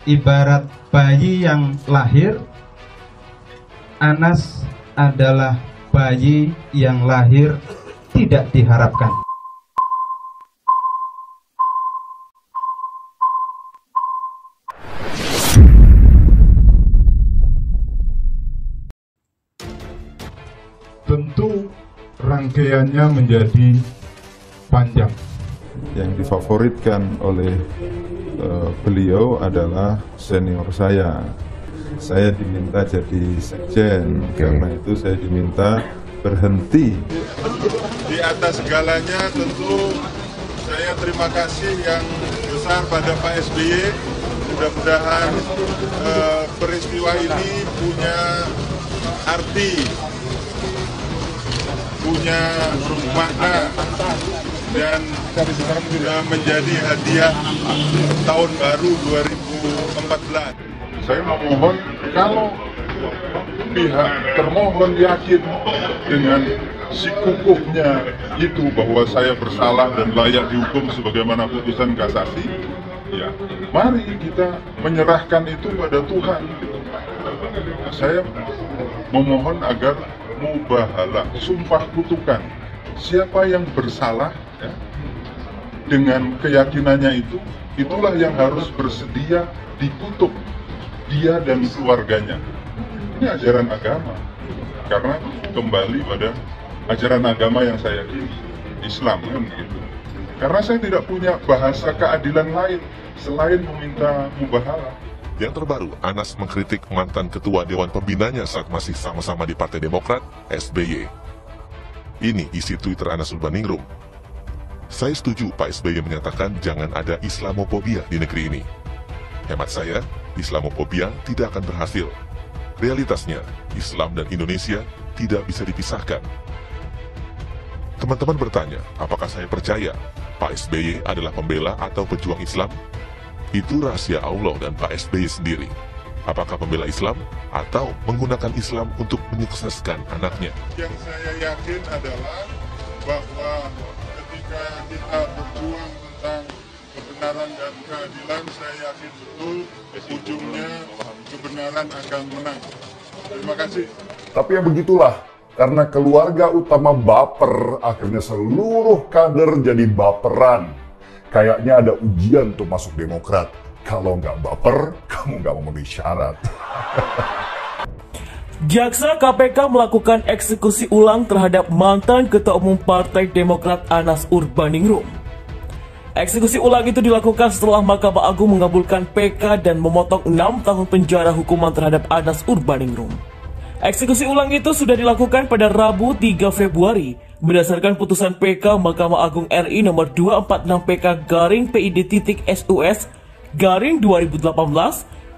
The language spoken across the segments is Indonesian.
ibarat bayi yang lahir, Anas adalah bayi yang lahir tidak diharapkan. Tentu rangkaiannya menjadi panjang. Yang difavoritkan oleh beliau adalah senior saya. Saya diminta jadi sekjen, karena itu saya diminta berhenti. Di atas segalanya tentu saya terima kasih yang besar pada Pak SBY. Mudah-mudahan peristiwa ini punya arti, punya makna, dan menjadi hadiah tahun baru 2014. Saya memohon, kalau pihak termohon yakin dengan sikukuhnya itu bahwa saya bersalah dan layak dihukum sebagaimana putusan kasasi, ya mari kita menyerahkan itu pada Tuhan. Saya memohon agar mubahalah, sumpah kutukan, siapa yang bersalah ya, dengan keyakinannya itu, itulah yang harus bersedia dikutuk, dia dan keluarganya. Ini ajaran agama, karena kembali pada ajaran agama yang saya yakini, Islam kan gitu. Karena saya tidak punya bahasa keadilan lain selain meminta mubahalah. Yang terbaru, Anas mengkritik mantan ketua Dewan Pembinanya saat masih sama-sama di Partai Demokrat, SBY. Ini isi Twitter Anas Urbaningrum. Saya setuju Pak SBY menyatakan jangan ada Islamofobia di negeri ini. Hemat saya, Islamofobia tidak akan berhasil. Realitasnya, Islam dan Indonesia tidak bisa dipisahkan. Teman-teman bertanya, apakah saya percaya Pak SBY adalah pembela atau pejuang Islam? Itu rahasia Allah dan Pak SBY sendiri. Apakah pembela Islam atau menggunakan Islam untuk menyukseskan anaknya? Yang saya yakin adalah bahwa ketika kita berjuang tentang kebenaran dan keadilan, saya yakin betul ujungnya kebenaran akan menang. Terima kasih. Tapi ya begitulah, karena keluarga utama baper, akhirnya seluruh kader jadi baperan. Kayaknya ada ujian untuk masuk Demokrat. Kalau nggak baper, kamu nggak memenuhi syarat. Jaksa KPK melakukan eksekusi ulang terhadap mantan Ketua Umum Partai Demokrat Anas Urbaningrum. Eksekusi ulang itu dilakukan setelah Mahkamah Agung mengabulkan PK dan memotong 6 tahun penjara hukuman terhadap Anas Urbaningrum. Eksekusi ulang itu sudah dilakukan pada Rabu 3 Februari berdasarkan putusan PK Mahkamah Agung RI nomor 246 PK garing PID.SUS garing 2018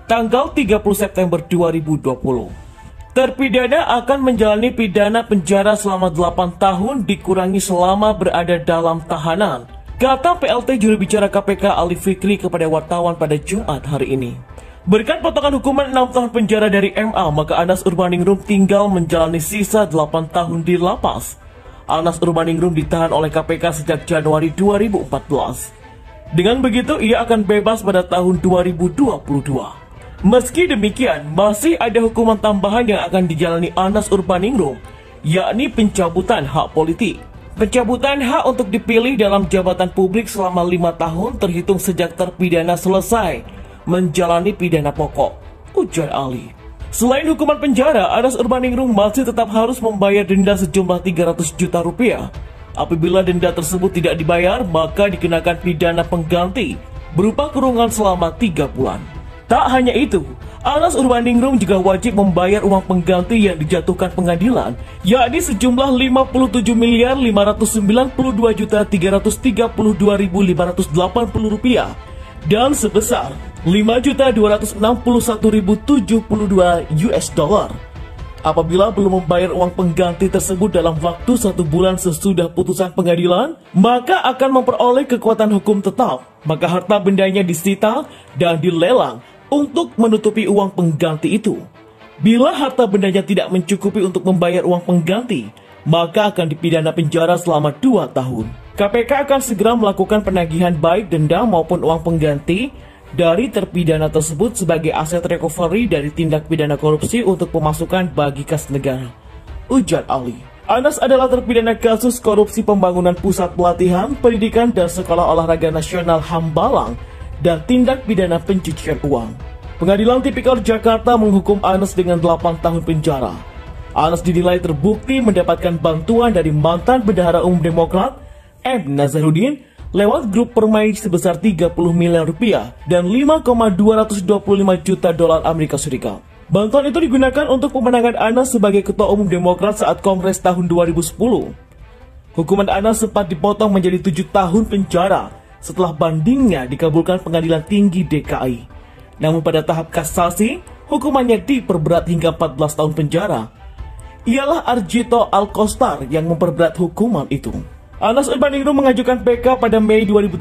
tanggal 30 September 2020. Terpidana akan menjalani pidana penjara selama 8 tahun dikurangi selama berada dalam tahanan, kata PLT juru bicara KPK Ali Fikri kepada wartawan pada Jumat hari ini. Berkat potongan hukuman 6 tahun penjara dari MA, maka Anas Urbaningrum tinggal menjalani sisa 8 tahun di lapas. Anas Urbaningrum ditahan oleh KPK sejak Januari 2014. Dengan begitu, ia akan bebas pada tahun 2022. Meski demikian, masih ada hukuman tambahan yang akan dijalani Anas Urbaningrum, yakni pencabutan hak politik. Pencabutan hak untuk dipilih dalam jabatan publik selama 5 tahun terhitung sejak terpidana selesai menjalani pidana pokok, ujar Ali. Selain hukuman penjara, Anas Urbaningrum masih tetap harus membayar denda sejumlah 300 juta rupiah. Apabila denda tersebut tidak dibayar, maka dikenakan pidana pengganti berupa kurungan selama 3 bulan. Tak hanya itu, Anas Urbaningrum juga wajib membayar uang pengganti yang dijatuhkan pengadilan, yakni sejumlah Rp59.332.532.580 dan sebesar $5.261.072 apabila belum membayar uang pengganti tersebut dalam waktu 1 bulan sesudah putusan pengadilan, maka akan memperoleh kekuatan hukum tetap. Maka harta bendanya disita dan dilelang untuk menutupi uang pengganti itu. Bila harta bendanya tidak mencukupi untuk membayar uang pengganti, maka akan dipidana penjara selama 2 tahun. KPK akan segera melakukan penagihan baik denda maupun uang pengganti dari terpidana tersebut sebagai aset recovery dari tindak pidana korupsi untuk pemasukan bagi kas negara, ujar Ali. Anas adalah terpidana kasus korupsi pembangunan pusat pelatihan, pendidikan, dan sekolah olahraga nasional Hambalang dan tindak pidana pencucian uang. Pengadilan Tipikor Jakarta menghukum Anas dengan 8 tahun penjara. Anas dinilai terbukti mendapatkan bantuan dari mantan Bendahara Umum Demokrat, M. Nazarudin, lewat grup permai sebesar 30 miliar rupiah dan 5,225 juta dolar Amerika Serikat. Bantuan itu digunakan untuk pemenangan Anas sebagai Ketua Umum Demokrat saat Kongres tahun 2010. Hukuman Anas sempat dipotong menjadi 7 tahun penjara setelah bandingnya dikabulkan Pengadilan Tinggi DKI. Namun pada tahap kasasi, hukumannya diperberat hingga 14 tahun penjara. Ialah Arjito Alkostar yang memperberat hukuman itu. Anas Urbaningrum mengajukan PK pada Mei 2018.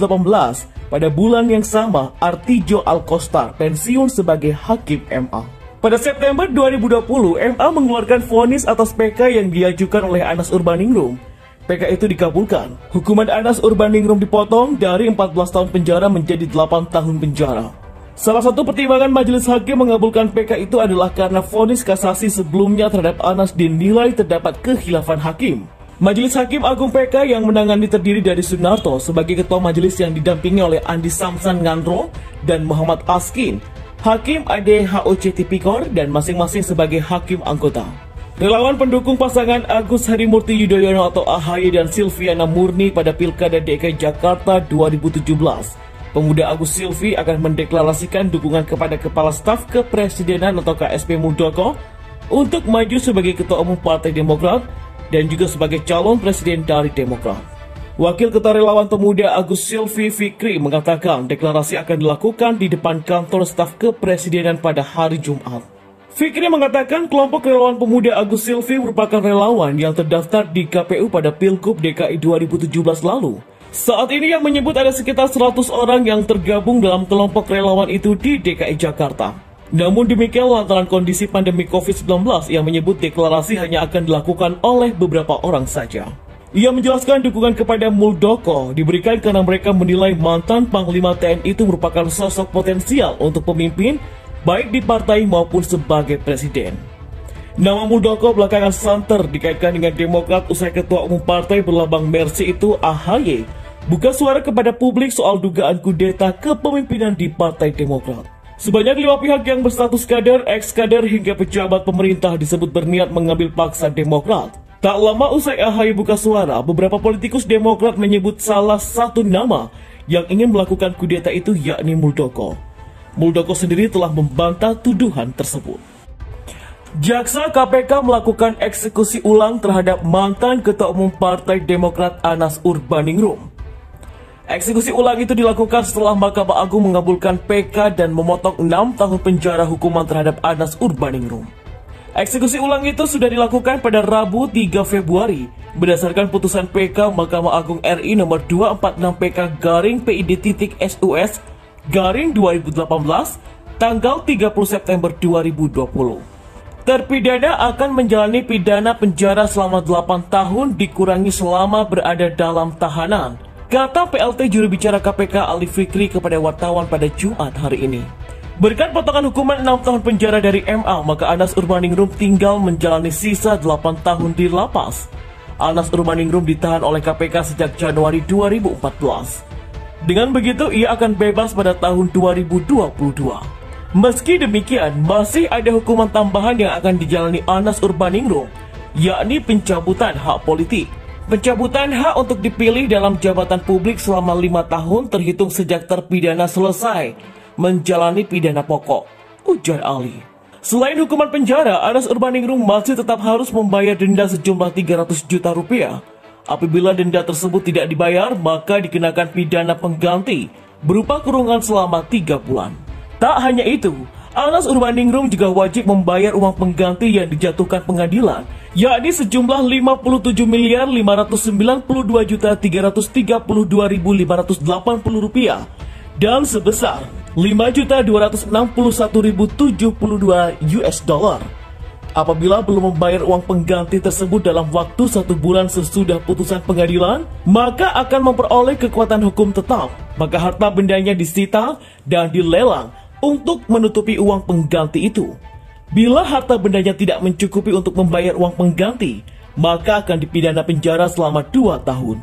Pada bulan yang sama, Artijo Alkostar pensiun sebagai Hakim MA. Pada September 2020, MA mengeluarkan vonis atas PK yang diajukan oleh Anas Urbaningrum. PK itu dikabulkan. Hukuman Anas Urbaningrum dipotong dari 14 tahun penjara menjadi 8 tahun penjara. Salah satu pertimbangan majelis hakim mengabulkan PK itu adalah karena vonis kasasi sebelumnya terhadap Anas dinilai terdapat khilafan hakim. Majelis Hakim Agung PK yang menangani terdiri dari Sunarto sebagai ketua majelis yang didampingi oleh Andi Samsan Ngandro dan Muhammad Askin, Hakim ADHOC Tipikor, dan masing-masing sebagai hakim anggota. Relawan pendukung pasangan Agus Harimurti Yudhoyono atau AHY dan Silviana Murni pada Pilkada DKI Jakarta 2017. Pemuda Agus Silvi akan mendeklarasikan dukungan kepada Kepala Staf Kepresidenan atau KSP Muldoko untuk maju sebagai Ketua Umum Partai Demokrat dan juga sebagai calon presiden dari Demokrat. Wakil Ketua Relawan Pemuda Agus Silvi Fikri mengatakan deklarasi akan dilakukan di depan kantor staf kepresidenan pada hari Jumat. Fikri mengatakan kelompok Relawan Pemuda Agus Silvi merupakan relawan yang terdaftar di KPU pada Pilgub DKI 2017 lalu. Saat ini yang menyebut ada sekitar 100 orang yang tergabung dalam kelompok relawan itu di DKI Jakarta. Namun demikian lantaran kondisi pandemi COVID-19 yang menyebut deklarasi hanya akan dilakukan oleh beberapa orang saja. Ia menjelaskan dukungan kepada Muldoko diberikan karena mereka menilai mantan Panglima TNI itu merupakan sosok potensial untuk pemimpin baik di partai maupun sebagai presiden. Nama Muldoko belakangan santer dikaitkan dengan Demokrat usai Ketua Umum Partai berlambang Mercy itu AHY buka suara kepada publik soal dugaan kudeta kepemimpinan di Partai Demokrat. Sebanyak 5 pihak yang berstatus kader, ex-kader hingga pejabat pemerintah disebut berniat mengambil paksa Demokrat. Tak lama usai AHY buka suara, beberapa politikus Demokrat menyebut salah satu nama yang ingin melakukan kudeta itu yakni Muldoko. Muldoko sendiri telah membantah tuduhan tersebut. Jaksa KPK melakukan eksekusi ulang terhadap mantan Ketua Umum Partai Demokrat Anas Urbaningrum. Eksekusi ulang itu dilakukan setelah Mahkamah Agung mengabulkan PK dan memotong 6 tahun penjara hukuman terhadap Anas Urbaningrum. Eksekusi ulang itu sudah dilakukan pada Rabu 3 Februari berdasarkan putusan PK Mahkamah Agung RI nomor 246 PK garing PID.SUS garing 2018 tanggal 30 September 2020. Terpidana akan menjalani pidana penjara selama 8 tahun dikurangi selama berada dalam tahanan, kata PLT juru bicara KPK Ali Fikri kepada wartawan pada Jumat hari ini. Berkat potongan hukuman 6 tahun penjara dari MA, maka Anas Urbaningrum tinggal menjalani sisa 8 tahun di lapas. Anas Urbaningrum ditahan oleh KPK sejak Januari 2014. Dengan begitu, ia akan bebas pada tahun 2022. Meski demikian, masih ada hukuman tambahan yang akan dijalani Anas Urbaningrum, yakni pencabutan hak politik. Pencabutan hak untuk dipilih dalam jabatan publik selama 5 tahun terhitung sejak terpidana selesai menjalani pidana pokok, ujar Ali. Selain hukuman penjara, Anas Urbaningrum masih tetap harus membayar denda sejumlah 300 juta rupiah. Apabila denda tersebut tidak dibayar, maka dikenakan pidana pengganti berupa kurungan selama 3 bulan. Tak hanya itu, Anas Urbaningrum juga wajib membayar uang pengganti yang dijatuhkan pengadilan, yakni sejumlah 57.592.332.580 rupiah dan sebesar 5.261.072 US dollar. Apabila belum membayar uang pengganti tersebut dalam waktu 1 bulan sesudah putusan pengadilan, maka akan memperoleh kekuatan hukum tetap. Maka harta bendanya disita dan dilelang untuk menutupi uang pengganti itu. Bila harta bendanya tidak mencukupi untuk membayar uang pengganti, maka akan dipidana penjara selama 2 tahun.